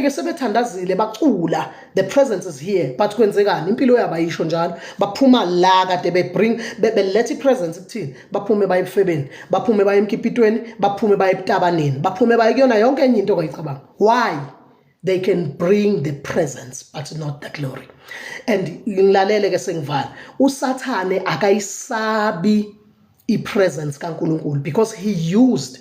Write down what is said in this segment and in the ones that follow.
ke sebethandazile bacula, the presence is here, but kwenzekani impilo yabo ayisho njalo. Baphuma la kade belethe ipresence kuthini, baphume baye ebufebeni, baphume baye emkipitweni, baphume baye ebutabaneni, baphume baye kuyona yonke enye into oyicabanga. Why? They can bring the presence but not the glory. And ngilalele ke sengivala, uSathane akayisabi i-presence kaNkulunkulu, because he used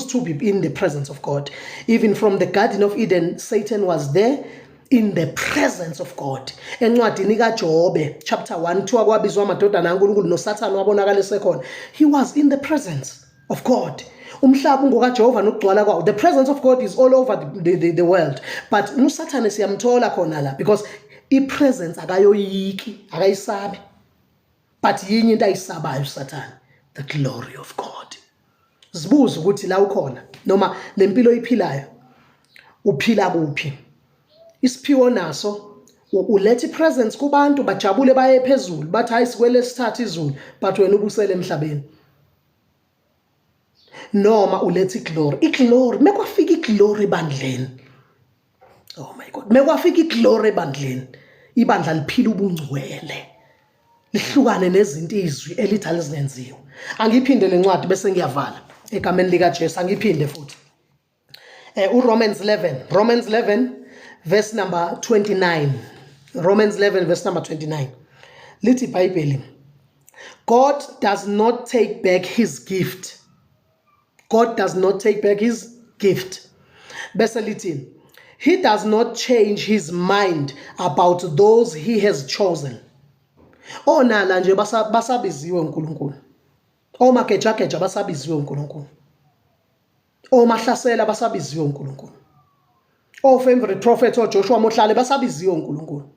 to be in the presence of God. Even from the Garden of Eden, Satan was there in the presence of God. Encwadini kaJobe chapter 1 2 kwabizwa amadodana kaNkulunkulu noSathane wabonakala esekhona. He was in the presence of God. Umhlaba ungokaJehova nokugcwala kwawo. The presence of God is all over the world. But uSathane siyamthola khona la, because i-presence akayoyiki, akayisabi. But yinye into ayisabayo uSathane, the glory of God. Zibuza ukuthi la ukhona noma lempilo iphilayo uphila kuphi. Isiphiwo naso ulethe ipresence kubantu bajabule baye phezulu, bathi hayi sikwele sithatha izulu, but wena ubusele emhlabeni. Noma ulethe iglory. Iglory mekwafika iglory ebandleni. Oh my God, mekwafika iglory ebandleni, ibandla liphila ubungcwele, lihlukane nezinto izwi elithi alizingenziwa. Angiphinde lencwadi bese ngiyavala egameni lika Jesu, angiphinde futhi. Romans 11 verse number 29. Romans 11 verse number 29. Lithi iBhayibheli, God does not take back his gift. God does not take back his gift. Bese lithi, he does not change his mind about those he has chosen. Onala nje basabiziwe uNkulunkulu. Omagejageja basabiziwe uNkulunkulu. Omahlasela basabiziwe uNkulunkulu. Favorite prophet Joshua Mohlale basabiziwe uNkulunkulu.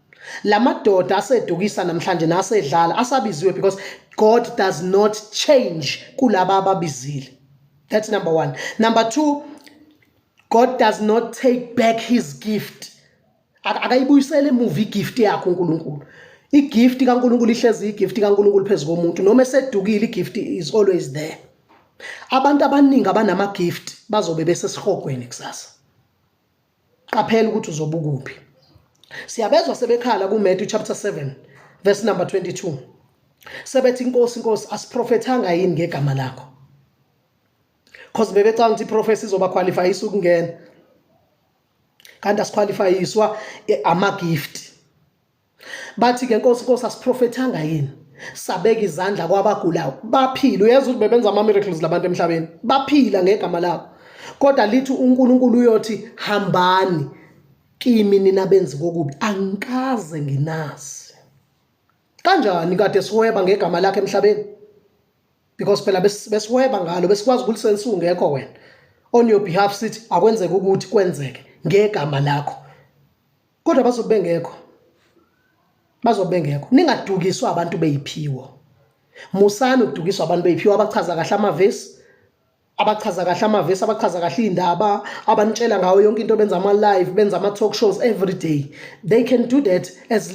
Lamadoda asedukisa namhlanje nasedlala asabiziwe, because God does not change kulaba ababizile. That's number 1. Number 2, God does not take back his gift. Akayibuyisele movie gift yakho uNkulunkulu. Igift kaNkulunkulu ihlezi igift kaNkulunkulu phezulu komuntu, noma esedukile igift is always there. Abantu abaningi abanama gift bazobe bese sihogweni kusasa. Qaphela ukuthi uzobuka kuphi. Siyabezwa sebekhala kuMatthew chapter 7 verse number 22. Sebethi inkosi asiprofethanga yini ngegama lakho. Because bebecanga ukuthi prophecy izoba qualifyisa ukungena. Kanti asiqualifyiswa ama gift. Bathi ke inkosi asiprofethanga yini. Sabeka izandla kwabagulayo baphila. Uyazi ukuthi bebenza ama miracles labantu emhlabeni, baphila ngegama lakho. Kodwa lithi uNkulunkulu uyothi hambani kimi nina benzi kokubi, angikaze nginazi. Kanjani kade siweba ngegama lakhe emhlabeni? Because phela besiweba ngalo besikwazi ukulisensa ungekho wena. On your behalf sithi akwenzeke ukuthi kwenzeke ngegama lakho. Kodwa bazobengekho. Ningadukiswa abantu beyiphiwo. Musani ukudukiswa abantu beyiphiwo abachaza kahle amavesi, abachaza kahle indaba, abanitshela ngawo yonke into, benza ama live, benza ama talk shows every day. They can do that as